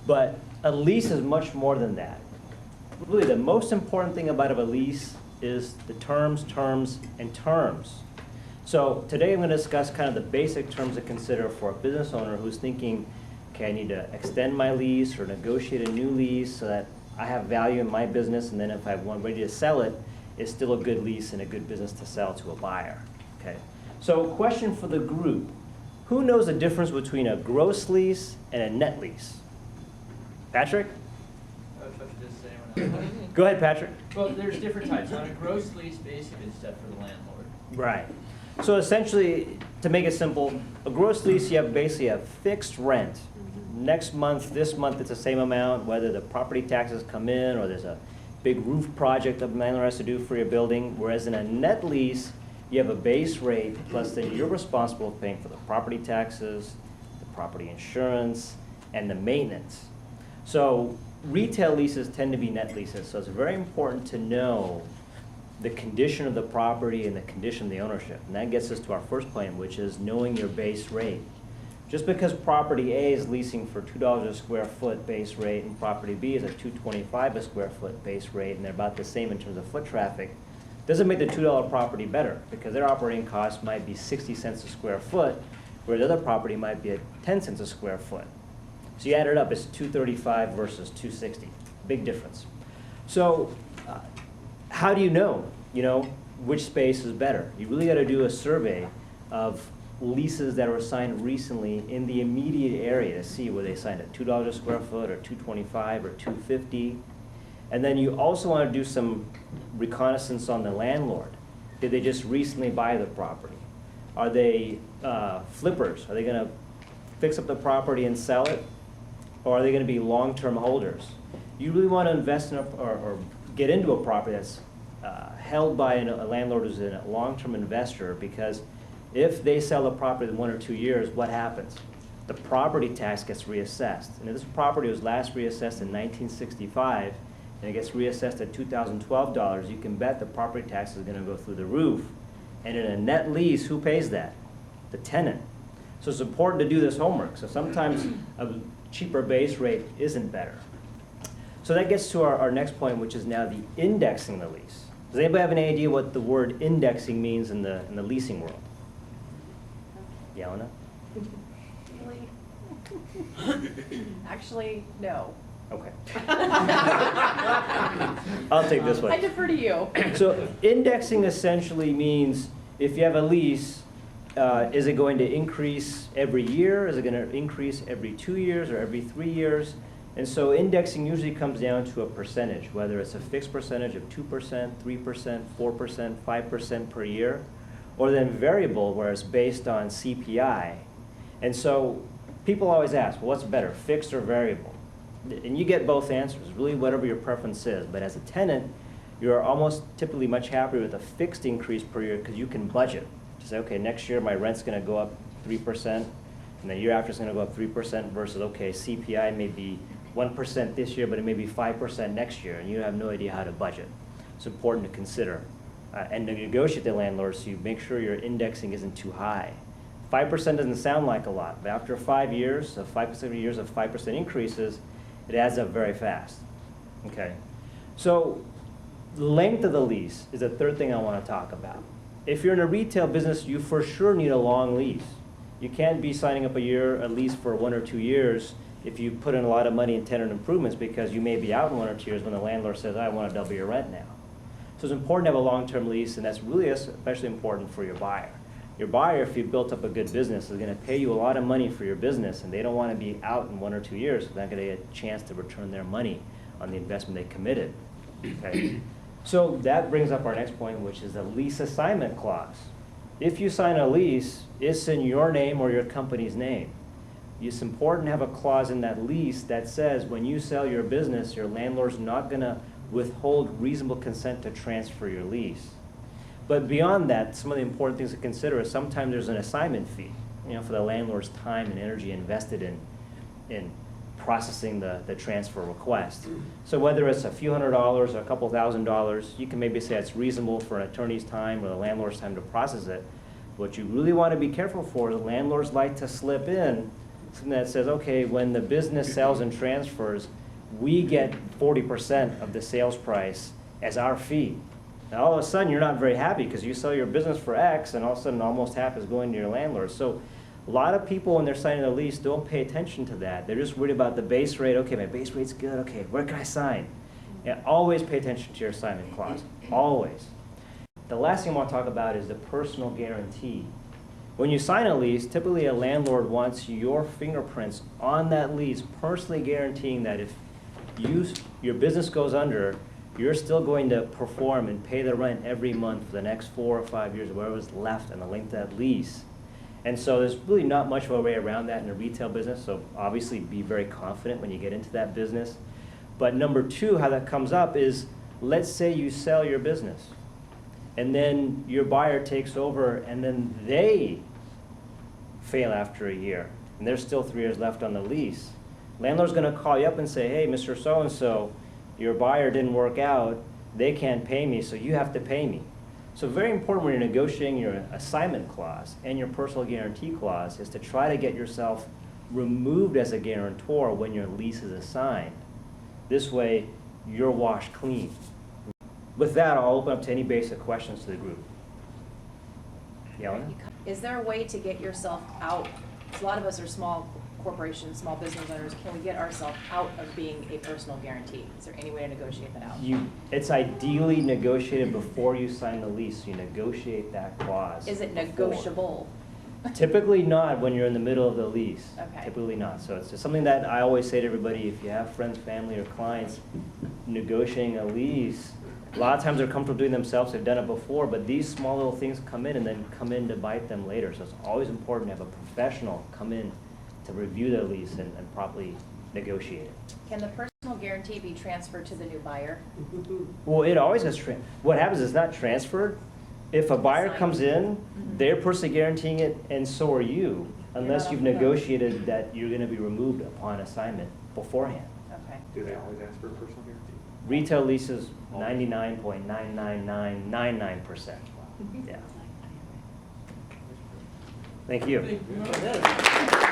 But a lease is much more than that. Really, the most important thing about a lease is the terms, and terms. So today I'm going to discuss kind of the basic terms to consider for a business owner who's thinking, okay, I need to extend my lease or negotiate a new lease so that I have value in my business, and then if I'm ready to sell it, it's still a good lease and a good business to sell to a buyer. Okay. So question for the group. Who knows the difference between a gross lease and a net lease? Patrick? Go ahead, Patrick. Well, there's different types. On a gross lease, basically, it's set for the landlord. Right. So essentially, to make it simple, a gross lease, you have basically a fixed rent. Next month, this month, it's the same amount, whether the property taxes come in or there's a big roof project that the landlord has to do for your building. Whereas in a net lease, you have a base rate, plus then you're responsible for paying for the property taxes, the property insurance, and the maintenance. So retail leases tend to be net leases, so it's very important to know the condition of the property and the condition of the ownership. And that gets us to our first point, which is knowing your base rate. Just because property A is leasing for $2 a square foot base rate and property B is at $2.25 a square foot base rate, and they're about the same in terms of foot traffic, doesn't make the $2 property better, because their operating cost might be 60 cents a square foot, where the other property might be at 10 cents a square foot. So you add it up, it's $2.35 versus $2.60. Big difference. So how do you know, which space is better? You really got to do a survey of leases that were signed recently in the immediate area to see where they signed at $2 a square foot or $2.25 or $2.50. And then you also want to do some reconnaissance on the landlord. Did they just recently buy the property? Are they flippers? Are they going to fix up the property and sell it? Or are they going to be long-term holders? You really want to invest in or get into a property that's held by a landlord who's a long-term investor, because if they sell the property in 1 or 2 years, what happens? The property tax gets reassessed. And if this property was last reassessed in 1965, and it gets reassessed at $2012, you can bet the property tax is going to go through the roof. And in a net lease, who pays that? The tenant. So it's important to do this homework. So sometimes a cheaper base rate isn't better. So that gets to our next point, which is now the indexing the lease. Does anybody have any idea what the word indexing means in the leasing world? Yelena? Really? Actually, no. Okay. I'll take this one. I defer to you. So indexing essentially means if you have a lease, is it going to increase every year? Is it going to increase every 2 years or every 3 years? And so indexing usually comes down to a percentage, whether it's a fixed percentage of 2%, 3%, 4%, 5% per year, or then variable, where it's based on CPI. And so people always ask, well, what's better, fixed or variable? And you get both answers, really whatever your preference is. But as a tenant, you're almost typically much happier with a fixed increase per year because you can budget. To say, okay, next year my rent's going to go up 3%, and the year after it's going to go up 3% versus, okay, CPI may be 1% this year, but it may be 5% next year, and you have no idea how to budget. It's important to consider. And to negotiate the landlord so you make sure your indexing isn't too high. 5% doesn't sound like a lot, but after 5 years, of 5% years of 5% increases, it adds up very fast. Okay. So the length of the lease is the third thing I want to talk about. If you're in a retail business, you for sure need a long lease. You can't be signing up a lease for 1 or 2 years if you put in a lot of money in tenant improvements, because you may be out in 1 or 2 years when the landlord says, I want to double your rent now. So it's important to have a long-term lease, and that's really especially important for your buyer. Your buyer, if you've built up a good business, is going to pay you a lot of money for your business, and they don't want to be out in 1 or 2 years, so they're not going to get a chance to return their money on the investment they committed. Okay? So that brings up our next point, which is the lease assignment clause. If you sign a lease, it's in your name or your company's name. It's important to have a clause in that lease that says when you sell your business, your landlord's not going to withhold reasonable consent to transfer your lease. But beyond that, some of the important things to consider is sometimes there's an assignment fee, for the landlord's time and energy invested in processing the transfer request. So whether it's a few $100s or a couple $1,000s, you can maybe say it's reasonable for an attorney's time or the landlord's time to process it. What you really want to be careful for is landlords like to slip in something that says, okay, when the business sells and transfers, we get 40% of the sales price as our fee. Now, all of a sudden, you're not very happy because you sell your business for X, and all of a sudden, almost half is going to your landlord. So a lot of people, when they're signing a lease, don't pay attention to that. They're just worried about the base rate. Okay, my base rate's good. Okay, where can I sign? And always pay attention to your assignment clause. Always. The last thing I want to talk about is the personal guarantee. When you sign a lease, typically a landlord wants your fingerprints on that lease, personally guaranteeing that if your business goes under, you're still going to perform and pay the rent every month for the next 4 or 5 years, whatever's left on the length of that lease. And so there's really not much of a way around that in a retail business, so obviously be very confident when you get into that business. But number two, how that comes up is, let's say you sell your business, and then your buyer takes over, and then they fail after a year, and there's still 3 years left on the lease. Landlord's gonna call you up and say, hey, Mr. So-and-so, your buyer didn't work out, they can't pay me, so you have to pay me. So very important when you're negotiating your assignment clause and your personal guarantee clause is to try to get yourself removed as a guarantor when your lease is assigned. This way, you're washed clean. With that, I'll open up to any basic questions to the group. Yelena? Is there a way to get yourself out? 'Cause a lot of us are small corporations, small business owners. Can we get ourselves out of being a personal guarantee? Is there any way to negotiate that out? It's ideally negotiated before you sign the lease. You negotiate that clause. Is it before. negotiable? Typically not when you're in the middle of the lease. Okay. Typically not. So it's just something that I always say to everybody, if you have friends, family, or clients negotiating a lease, a lot of times they're comfortable doing it themselves, they've done it before, but these small little things come in and then come in to bite them later. So it's always important to have a professional come in to review the lease and properly negotiate it. Can the personal guarantee be transferred to the new buyer? Well, it always has, what happens is it's not transferred. If a buyer Signed. comes in, they're personally guaranteeing it, and so are you, unless not you've on the hook. negotiated that you're gonna be removed upon assignment beforehand. Okay. Do they always ask for a personal guarantee? Retail leases, 99.99999%. Yeah. Thank you. Thank you.